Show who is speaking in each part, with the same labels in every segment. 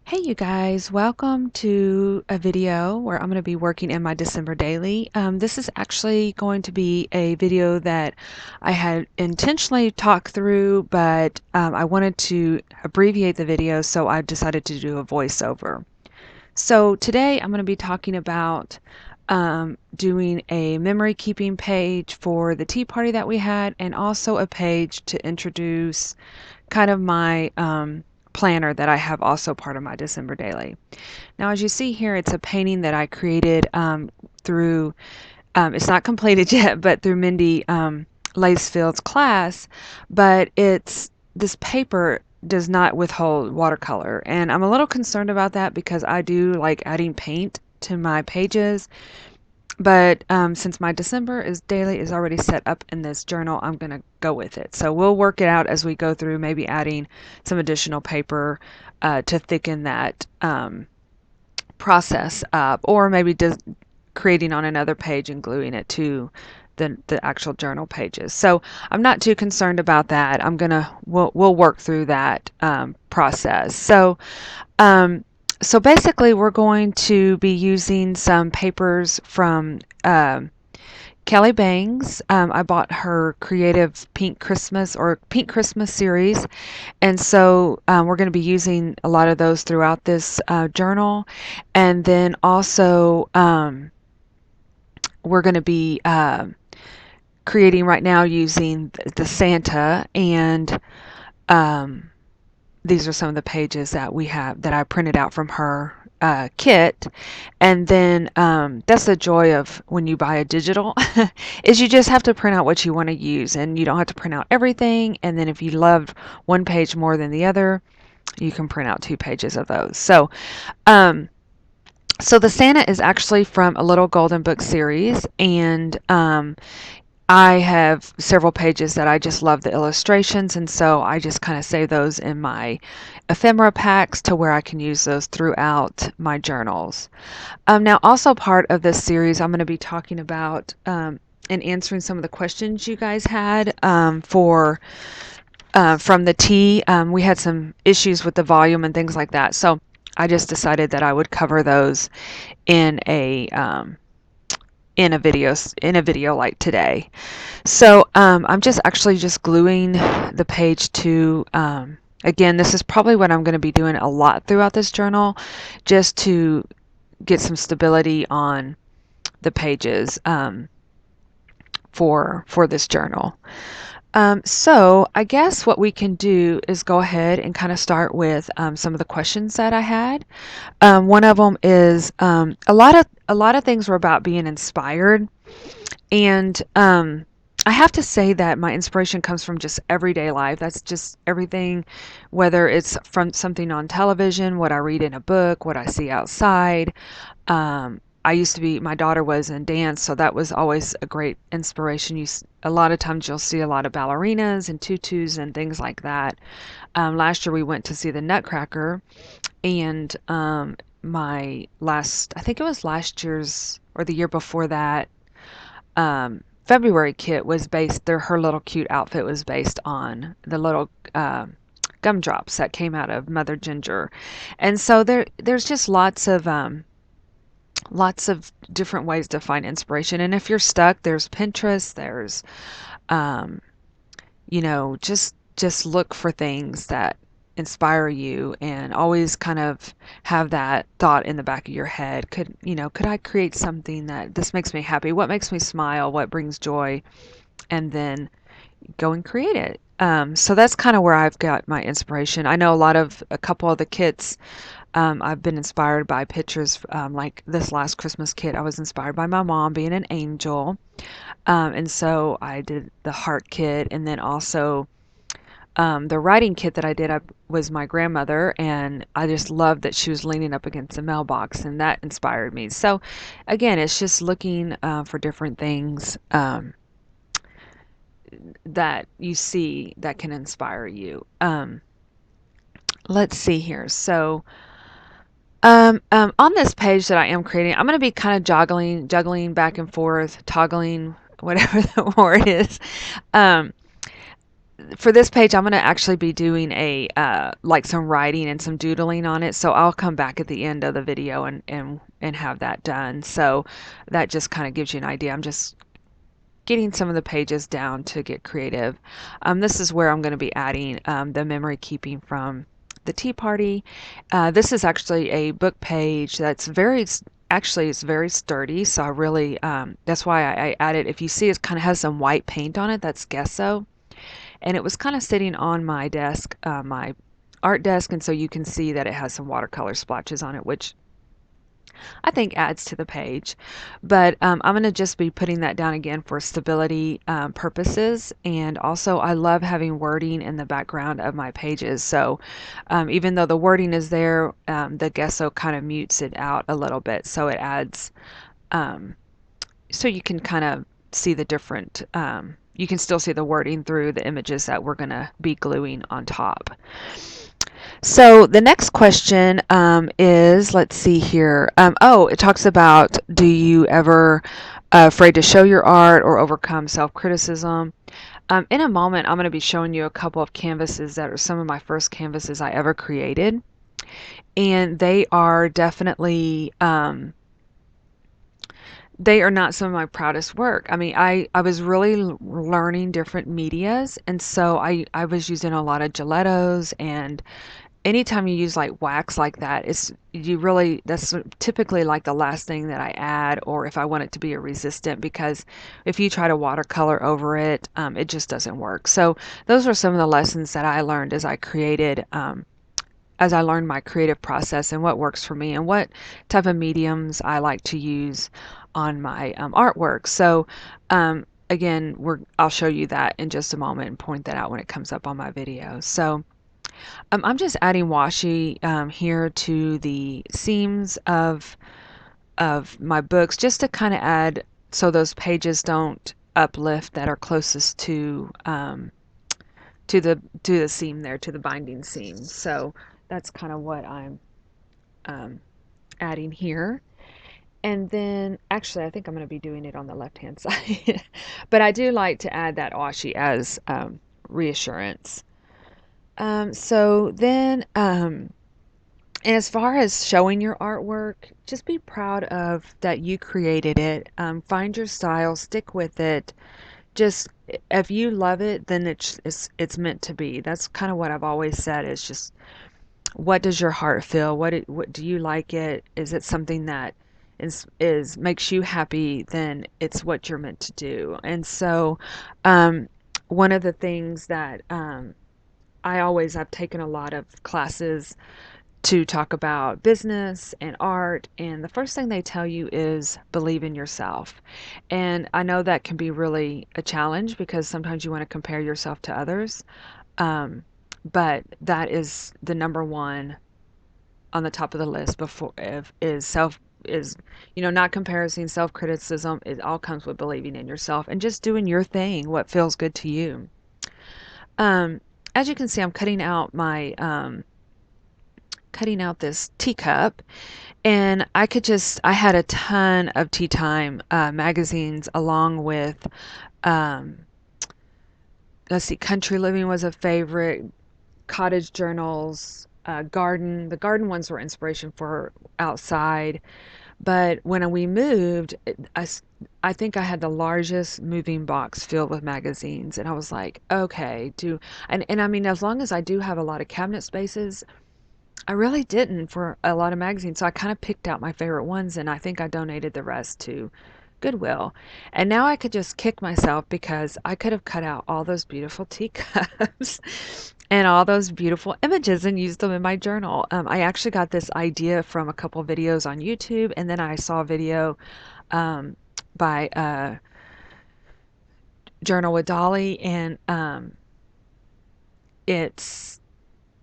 Speaker 1: Hey you guys, welcome to a video where I'm going to be working in my December daily. This is actually going to be a video that I had intentionally talked through, but I wanted to abbreviate the video, so I decided to do a voiceover. So today I'm going to be talking about doing a memory keeping page for the tea party that we had, and also a page to introduce kind of my planner that I have also part of my December daily. Now, as you see here, it's a painting that I created through, it's not completed yet, but through Mindy Lacefield's class, but this paper does not withhold watercolor. And I'm a little concerned about that because I do like adding paint to my pages. But since my December is daily is already set up in this journal, I'm going to go with it. So we'll work it out as we go through, maybe adding some additional paper to thicken that process up, or maybe just creating on another page and gluing it to the actual journal pages. So I'm not too concerned about that. We'll work through that process. Um, so basically, we're going to be using some papers from Kelly Bangs. I bought her Creative Pink Christmas or Pink Christmas series, and so we're going to be using a lot of those throughout this journal. And then also, we're going to be creating right now using the Santa, and um, these are some of the pages that we have that I printed out from her kit. And then that's the joy of when you buy a digital is you just have to print out what you want to use, and you don't have to print out everything. And then if you love one page more than the other, you can print out 2 pages of those. Um, so the Santa is actually from a Little Golden Book series, and I have several pages that I just love the illustrations, and so I just kind of save those in my ephemera packs to where I can use those throughout my journals. Now, also part of this series, I'm going to be talking about and answering some of the questions you guys had from the tea. We had some issues with the volume and things like that, so I just decided that I would cover those in a video like today. So I'm just actually just gluing the page to, again, this is probably what I'm going to be doing a lot throughout this journal, just to get some stability on the pages for this journal. So I guess what we can do is go ahead and kind of start with some of the questions that I had. One of them is a lot of things were about being inspired, and I have to say that my inspiration comes from just everyday life. That's just everything, whether it's from something on television, what I read in a book, what I see outside. My daughter was in dance, so that was always a great inspiration. A lot of times you'll see a lot of ballerinas and tutus and things like that. Last year we went to see the Nutcracker, and I think it was last year's or the year before that, February kit was her little cute outfit was based on the little gumdrops that came out of Mother Ginger. And so there's just lots of different ways to find inspiration. And if you're stuck, there's Pinterest, there's um, just look for things that inspire you, and always kind of have that thought in the back of your head. Could I create something that this makes me happy? What makes me smile? What brings joy? And then go and create it. So that's kind of where I've got my inspiration. I know a couple of the kits, I've been inspired by pictures, like this last Christmas kit. I was inspired by my mom being an angel. And so I did the heart kit, and then also the writing kit that I did up was my grandmother, and I just loved that she was leaning up against the mailbox, and that inspired me. So again, it's just looking for different things that you see that can inspire you. Let's see here. So on this page that I am creating, I'm going to be kind of juggling back and forth, toggling, whatever the word is. Um, for this page, I'm going to actually be doing a like some writing and some doodling on it. So I'll come back at the end of the video and have that done. So that just kind of gives you an idea. I'm just getting some of the pages down to get creative. This is where I'm going to be adding the memory keeping from the Tea Party. This is actually a book page that's actually it's very sturdy. So I really that's why I added. If you see, it kind of has some white paint on it. That's gesso, and it was kind of sitting on my desk, my art desk, and so you can see that it has some watercolor splotches on it, which I think adds to the page. But I'm going to just be putting that down again for stability purposes. And also, I love having wording in the background of my pages. So even though the wording is there, the gesso kind of mutes it out a little bit. So it adds, um, so you can kind of see the different, you can still see the wording through the images that we're going to be gluing on top. So the next question is, let's see here. Oh, it talks about, do you ever afraid to show your art or overcome self-criticism? In a moment, I'm going to be showing you a couple of canvases that are some of my first canvases I ever created, and they are not some of my proudest work. I mean, I was really learning different medias, and so I was using a lot of gelatos, and anytime you use like wax like that, it's you really that's typically like the last thing that I add, or if I want it to be a resistant, because if you try to watercolor over it, it just doesn't work. So those are some of the lessons that I learned as I learned my creative process and what works for me and what type of mediums I like to use on my artwork. So again, I'll show you that in just a moment and point that out when it comes up on my video. So I'm just adding washi here to the seams of my books, just to kind of add so those pages don't uplift that are closest to the seam there, to the binding seam. So that's kind of what I'm um, adding here. And then actually, I think I'm going to be doing it on the left hand side, but I do like to add that washi as reassurance. So then, and as far as showing your artwork, just be proud of that you created it. Find your style, stick with it. Just if you love it, then it's meant to be. That's kind of what I've always said. Is just what does your heart feel? What do you like it? Is it something that is makes you happy? Then it's what you're meant to do. And so, um, one of the things that I've taken a lot of classes to talk about business and art, and the first thing they tell you is believe in yourself. And I know that can be really a challenge because sometimes you want to compare yourself to others, um, but that is the number one on the top of the list before if, is self is not comparison, self-criticism. It all comes with believing in yourself and just doing your thing, what feels good to you. um, as you can see, I'm cutting out this teacup, and I had a ton of tea time magazines, along with um, let's see, country living was a favorite, cottage journals, the garden ones were inspiration for outside. But when we moved, I think I had the largest moving box filled with magazines, and I was like, okay, and I mean, as long as I do have a lot of cabinet spaces, I really didn't for a lot of magazines. So I kind of picked out my favorite ones, and I think I donated the rest to Goodwill. And now I could just kick myself because I could have cut out all those beautiful teacups and all those beautiful images and used them in my journal. I actually got this idea from a couple videos on YouTube, and then I saw a video um, by Journal with Dolly, and it's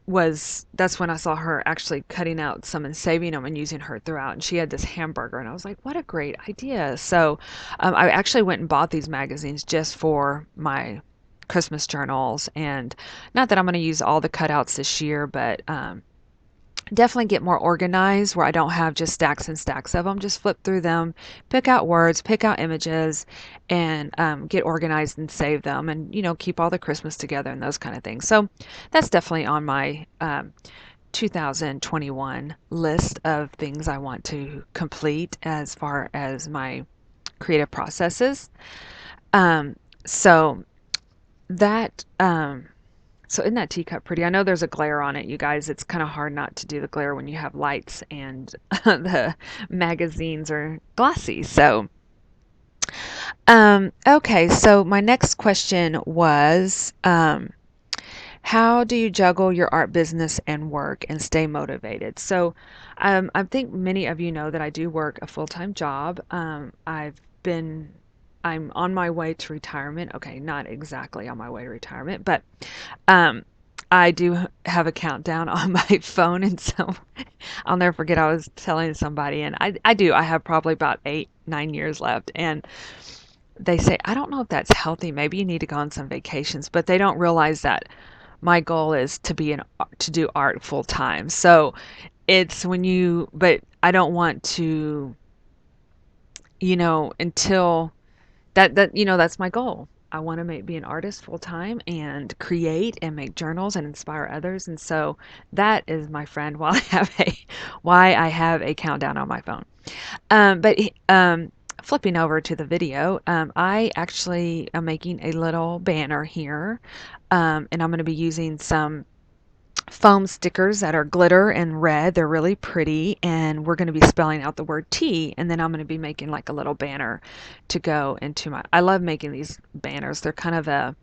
Speaker 1: that's when I saw her actually cutting out some and saving them and using her throughout. And she had this hamburger, and I was like, what a great idea. So I actually went and bought these magazines just for my Christmas journals. And not that I'm going to use all the cutouts this year, but definitely get more organized where I don't have just stacks and stacks of them. Just flip through them, pick out words, pick out images, and get organized and save them, and keep all the Christmas together and those kind of things. So that's definitely on my 2021 list of things I want to complete as far as my creative processes. Um, so that so isn't that teacup pretty? I know there's a glare on it, you guys. It's kind of hard not to do the glare when you have lights and the magazines are glossy. So, okay. So my next question was, how do you juggle your art business and work and stay motivated? So, I think many of you know that I do work a full-time job. Been, I'm on my way to retirement. Okay, not exactly on my way to retirement, but um, I do have a countdown on my phone, and so I'll never forget. I was telling somebody, and I have probably about 8, 9 years left, and they say, I don't know if that's healthy. Maybe you need to go on some vacations, but they don't realize that my goal is to do art full time. So it's but I don't want to, until that's my goal. I want to be an artist full time and create and make journals and inspire others. And so that is, my friend, why I have a countdown on my phone. But flipping over to the video, I actually am making a little banner here, and I'm going to be using some foam stickers that are glitter and red. They're really pretty, and we're going to be spelling out the word T, and then I'm going to be making like a little banner to go into my. I love making these banners. They're kind of a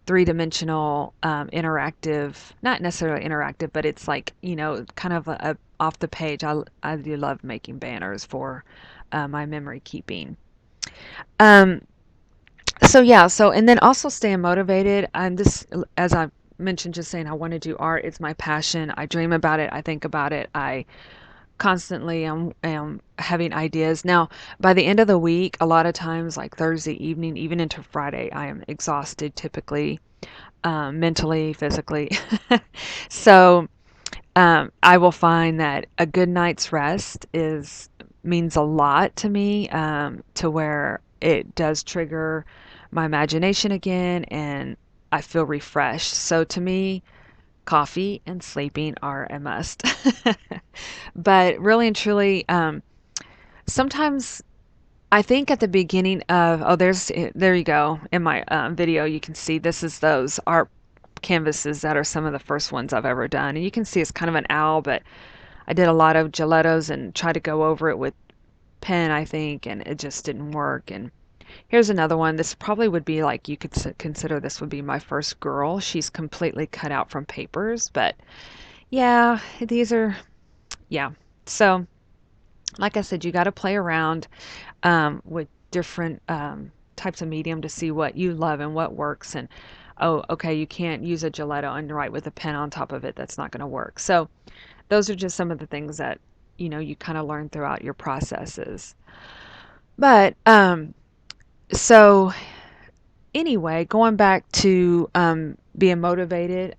Speaker 1: three-dimensional, interactive, not necessarily interactive, but it's like, kind of a off the page. I do love making banners for my memory keeping. Um, so yeah, and then also staying motivated. As I mentioned, just saying I want to do art. It's my passion. I dream about it. I think about it. I constantly am having ideas. Now, by the end of the week, a lot of times, like Thursday evening, even into Friday, I am exhausted typically, mentally, physically. So I will find that a good night's rest is means a lot to me, to where it does trigger my imagination again, and I feel refreshed. So to me, coffee and sleeping are a must. But really and truly, sometimes I think at the beginning of, oh, there you go. In my video, you can see this is those art canvases that are some of the first ones I've ever done. And you can see it's kind of an owl, but I did a lot of gelatos and tried to go over it with pen, I think, and it just didn't work. And here's another one. This probably would be like, you could consider this would be my first girl. She's completely cut out from papers, but yeah, yeah. So, like I said, you got to play around with different types of medium to see what you love and what works. And oh, okay, you can't use a gelato and write with a pen on top of it. That's not going to work. So those are just some of the things that you kind of learn throughout your processes. But so anyway, going back to being motivated,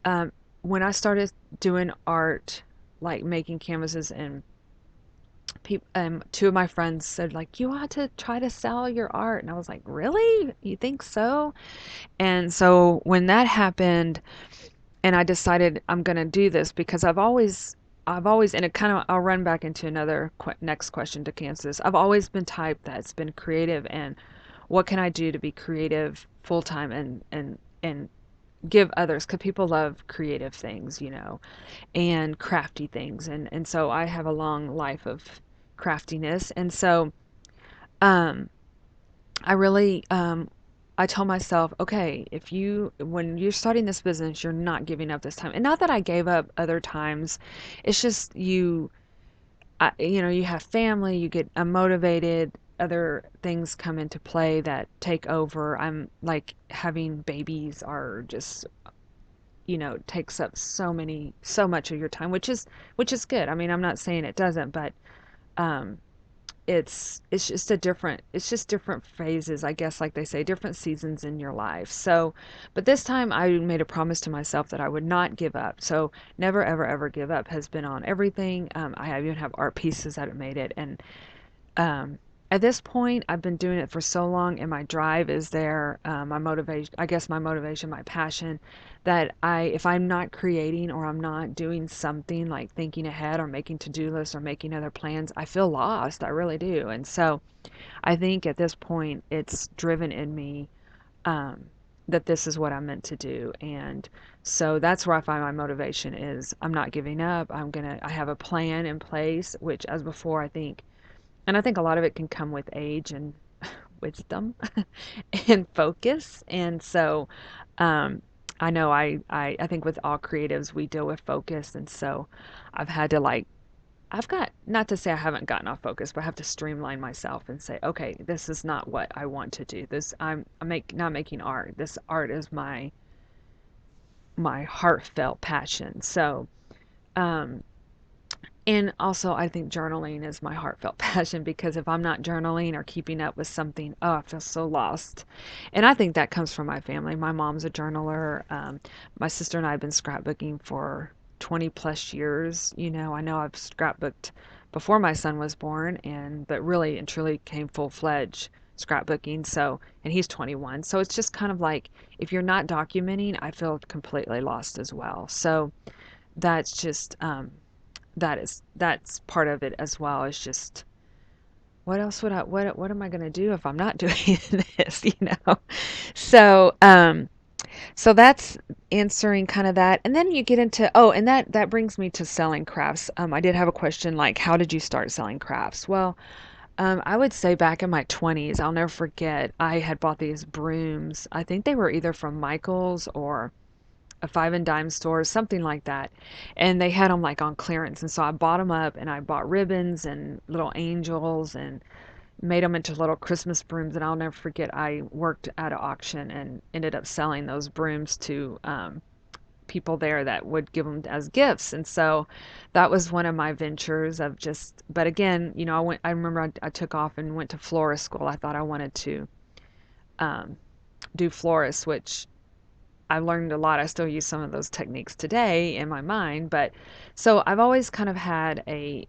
Speaker 1: um, when I started doing art, like making canvases, and two of my friends said, like, you ought to try to sell your art, and I was like, really, you think so? And so when that happened, and I decided I'm going to do this, because I've always, and it kind of, I'll run back into another next question to answer this. I've always been type that's been creative, and what can I do to be creative full time, and give others, because people love creative things, and crafty things, and so I have a long life of craftiness, and so um, I really I told myself, okay, when you're starting this business, you're not giving up this time. And not that I gave up other times. It's just you have family, you get unmotivated, other things come into play that take over. I'm like, having babies are just, takes up so much of your time, which is good. I mean, I'm not saying it doesn't, but um it's just a different it's just different phases, I guess, like they say, different seasons in your life. So but this time I made a promise to myself that I would not give up. So never ever ever give up has been on everything. I even have art pieces that have made it. And um, at this point, I've been doing it for so long, and my drive is there. My motivation, I guess, my motivation, my passion, that if I'm not creating or I'm not doing something like thinking ahead or making to-do lists or making other plans, I feel lost. I really do. And so I think at this point, it's driven in me um, that this is what I'm meant to do. And so that's where I find my motivation is I'm not giving up. I have a plan in place, which as before, I think a lot of it can come with age and wisdom and focus. And so um, I know I think with all creatives, we deal with focus. And so I've had to I've got, not to say I haven't gotten off focus, but I have to streamline myself and say, okay, this is not what I want to do. Not making art. This art is my heartfelt passion. So, um, and also, I think journaling is my heartfelt passion because if I'm not journaling or keeping up with something, oh, I feel so lost. And I think that comes from my family. My mom's a journaler. My sister and I have been scrapbooking for 20 plus years. I know I've scrapbooked before my son was born, but really and truly came full fledged scrapbooking. So, and he's 21. So it's just kind of like if you're not documenting, I feel completely lost as well. So that's just that's part of it as well. Is just what else would I what am I going to do if I'm not doing this. So so that's answering kind of that. And then you get into, oh, and that brings me to selling crafts. I did have a question like, how did you start selling crafts? Well, I would say back in my 20s, I'll never forget, I had bought these brooms. I think they were either from Michael's or a five and dime store, something like that. And they had them like on clearance. And so I bought them up and I bought ribbons and little angels and made them into little Christmas brooms. And I'll never forget, I worked at an auction and ended up selling those brooms to people there that would give them as gifts. And so that was one of my ventures of just, but again, I remember I took off and went to florist school. I thought I wanted to um, do florist, which I learned a lot. I still use some of those techniques today in my mind, but so I've always kind of had a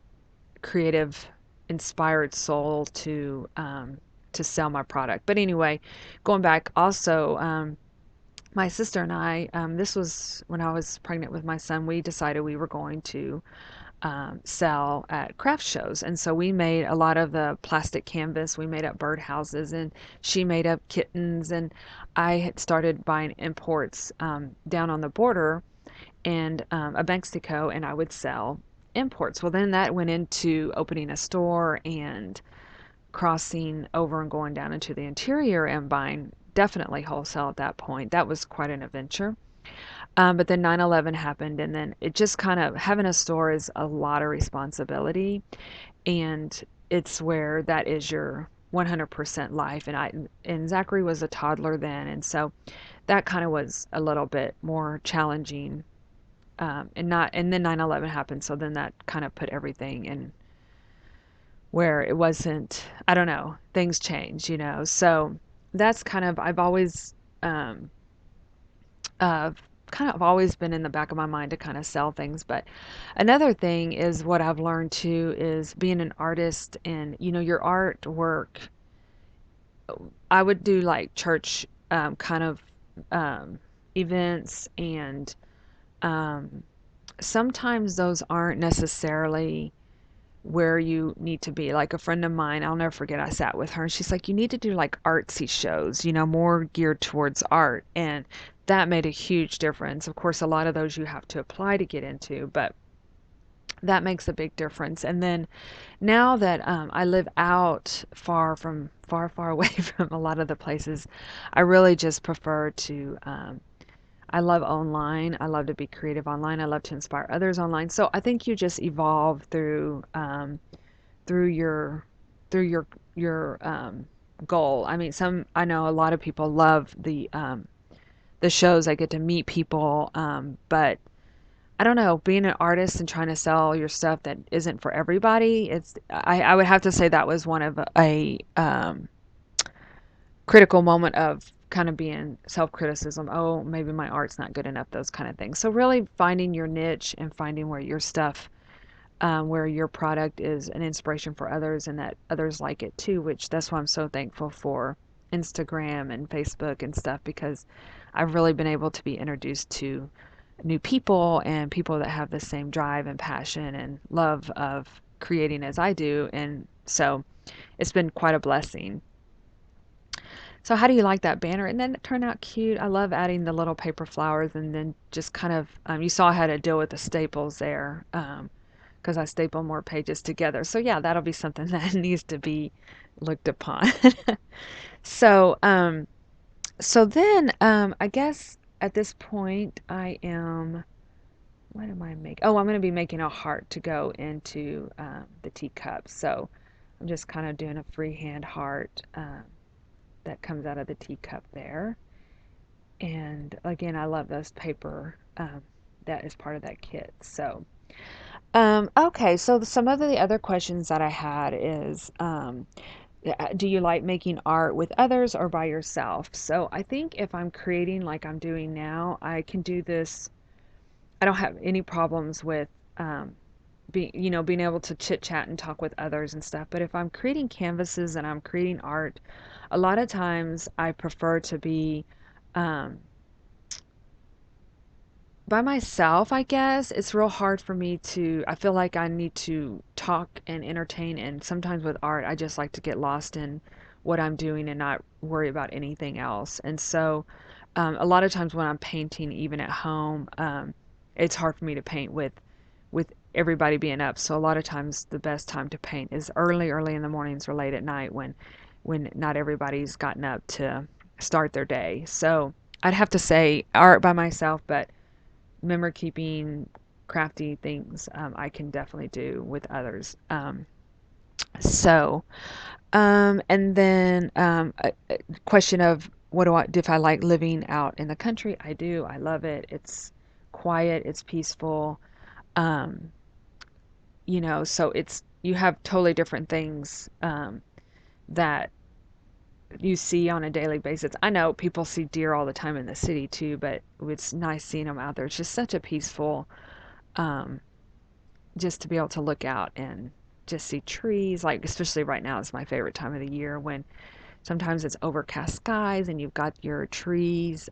Speaker 1: creative, inspired soul to sell my product. But anyway, going back, also, my sister and I, this was when I was pregnant with my son. We decided we were going to sell at craft shows. And so we made a lot of the plastic canvas. We made up birdhouses and she made up kittens. And I had started buying imports down on the border and a Mexico, and I would sell imports. Well, then that went into opening a store and crossing over and going down into the interior and buying definitely wholesale at that point. That was quite an adventure. But then 9/11 happened, and then it just kind of having a store is a lot of responsibility, and it's where that is your 100% life. And Zachary was a toddler then, and so that kind of was a little bit more challenging. And then 9/11 happened, so then that kind of put everything in where it wasn't. I don't know, things change. So that's kind of I've always um, uh, kind of always been in the back of my mind to kind of sell things. But another thing is what I've learned too is being an artist and your artwork. I would do like church kind of um, events and um, sometimes those aren't necessarily where you need to be. Like a friend of mine, I'll never forget, I sat with her and she's like, you need to do like artsy shows, more geared towards art. And that made a huge difference. Of course, a lot of those you have to apply to get into, but that makes a big difference. And then now that I live out far away from a lot of the places, I really just prefer to. I love online. I love to be creative online. I love to inspire others online. So I think you just evolve through your goal. I mean, I know a lot of people love the shows. I get to meet people, but I don't know, being an artist and trying to sell your stuff that isn't for everybody, I would have to say that was one of a critical moment of kind of being self-criticism. Oh, maybe my art's not good enough, those kind of things. So really finding your niche and finding where your stuff, where your product is an inspiration for others and that others like it too, which that's why I'm so thankful for Instagram and Facebook and stuff because I've really been able to be introduced to new people and people that have the same drive and passion and love of creating as I do. And so it's been quite a blessing. So how do you like that banner? And then it turned out cute. I love adding the little paper flowers and then just kind of, you saw I had to deal with the staples there because I staple more pages together. So yeah, that'll be something that needs to be looked upon. So, so then I guess at this point I am, what am I making? Oh, I'm going to be making a heart to go into the teacup. So I'm just kind of doing a freehand heart that comes out of the teacup there. And again, I love those paper that is part of that kit. So, okay, so some of the other questions that I had is do you like making art with others or by yourself? So I think if I'm creating like I'm doing now, I can do this. I don't have any problems with um, being able to chit chat and talk with others and stuff. But if I'm creating canvases and I'm creating art, a lot of times I prefer to be um, by myself, I guess. It's real hard for me to, I feel like I need to talk and entertain. And sometimes with art, I just like to get lost in what I'm doing and not worry about anything else. And so, a lot of times when I'm painting, even at home, it's hard for me to paint with everybody being up. So a lot of times the best time to paint is early in the mornings or late at night when not everybody's gotten up to start their day. So I'd have to say art by myself, but memory keeping, crafty things I can definitely do with others. So, and then a question of what do I, if I like living out in the country? I do. I love it. It's quiet. It's peaceful. Um, so you have totally different things that you see on a daily basis. I know people see deer all the time in the city too, but it's nice seeing them out there. It's just such a peaceful um, just to be able to look out and just see trees, like especially right now is my favorite time of the year when sometimes it's overcast skies and you've got your trees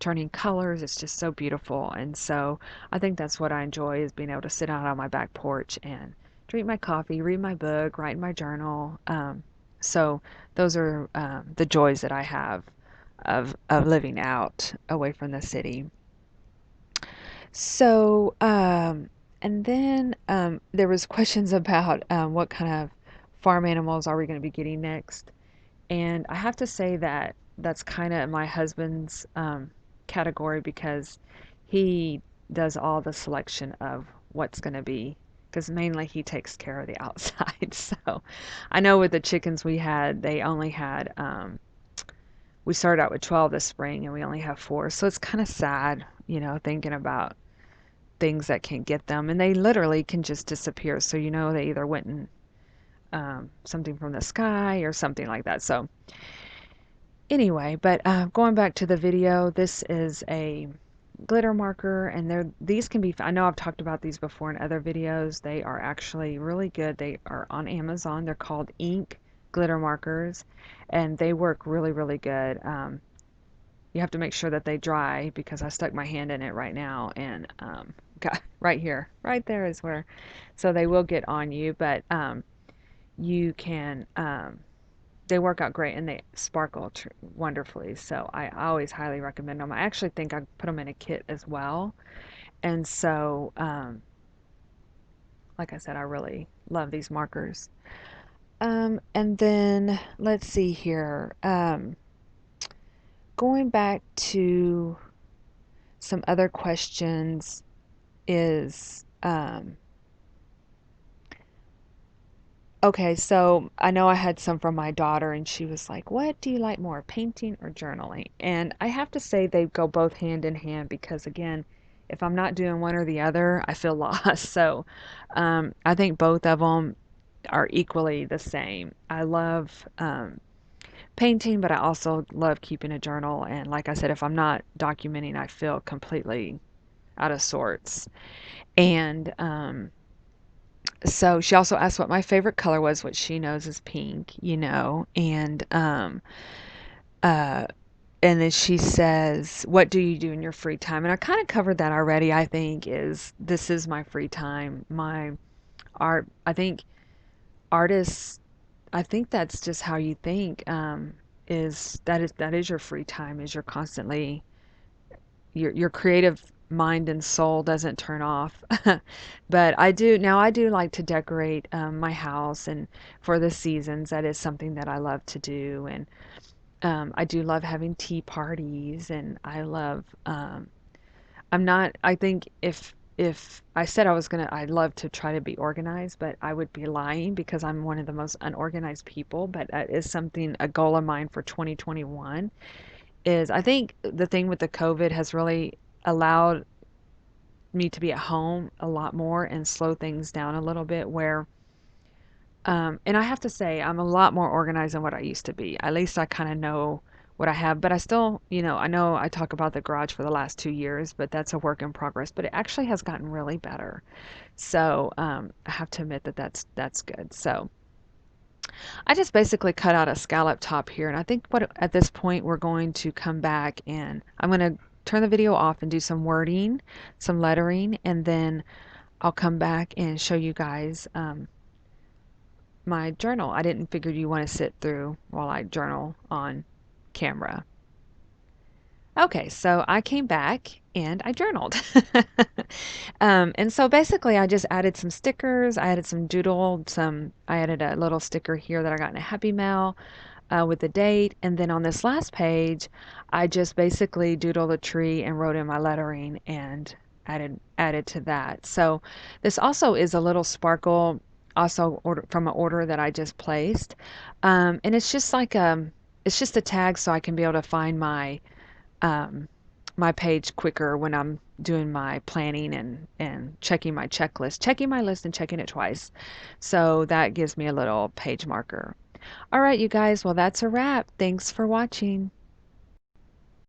Speaker 1: turning colors. It's just so beautiful. And so I think that's what I enjoy is being able to sit out on my back porch and drink my coffee, read my book, write in my journal. So those are the joys that I have of living out away from the city. So, and then there was questions about what kind of farm animals are we going to be getting next. And I have to say that that's kind of my husband's category because he does all the selection of what's going to be, because mainly he takes care of the outside. So I know with the chickens we had, they only had, we started out with 12 this spring and we only have four. So it's kind of sad, thinking about things that can get them, and they literally can just disappear. So they either went and something from the sky or something like that. So anyway, but going back to the video, this is a glitter marker, and these can be. I know I've talked about these before in other videos. They are actually really good. They are on Amazon. They're called ink glitter markers, and they work really, really good. You have to make sure that they dry because I stuck my hand in it right now and got right here, right there is where, so they will get on you, but you can, they work out great and they sparkle wonderfully. So I always highly recommend them. I actually think I put them in a kit as well. And so, like I said, I really love these markers. And then let's see here. Going back to some other questions is okay, so I know I had some from my daughter, and she was like, what do you like more, painting or journaling? And I have to say they go both hand in hand because, again, if I'm not doing one or the other, I feel lost. So I think both of them are equally the same. I love painting, but I also love keeping a journal. And like I said, if I'm not documenting, I feel completely out of sorts. And so she also asked what my favorite color was, which she knows is pink, uh, and then she says, "What do you do in your free time?" And I kind of covered that already. I think is this is my free time, my art. I think artists. I think that's just how you think. Is your free time? Is you're constantly your creative mind and soul doesn't turn off. But I do like to decorate my house, and for the seasons, that is something that I love to do. And I do love having tea parties, and I love. I'm not. I think if I said I'd love to try to be organized, but I would be lying because I'm one of the most unorganized people. But that is something a goal of mine for 2021. Is I think the thing with the COVID has really allowed me to be at home a lot more and slow things down a little bit where and I have to say I'm a lot more organized than what I used to be. At least I kind of know what I have, but I still, I know I talk about the garage for the last 2 years, but that's a work in progress. But it actually has gotten really better. So I have to admit that that's good. So I just basically cut out a scallop top here, and I think what at this point we're going to come back and I'm going to turn the video off and do some wording, some lettering, and then I'll come back and show you guys my journal. I didn't figure you want to sit through while I journal on camera. Okay, so I came back and I journaled. And so basically, I just added some stickers. I added some doodle, I added a little sticker here that I got in a Happy Mail with the date. And then on this last page, I just basically doodled a tree and wrote in my lettering and added to that. So this also is a little sparkle, also from an order that I just placed. And it's just a tag so I can be able to find um, my page quicker when I'm doing my planning and checking my checklist, checking my list and checking it twice. So that gives me a little page marker. All right, you guys. Well, that's a wrap. Thanks for watching.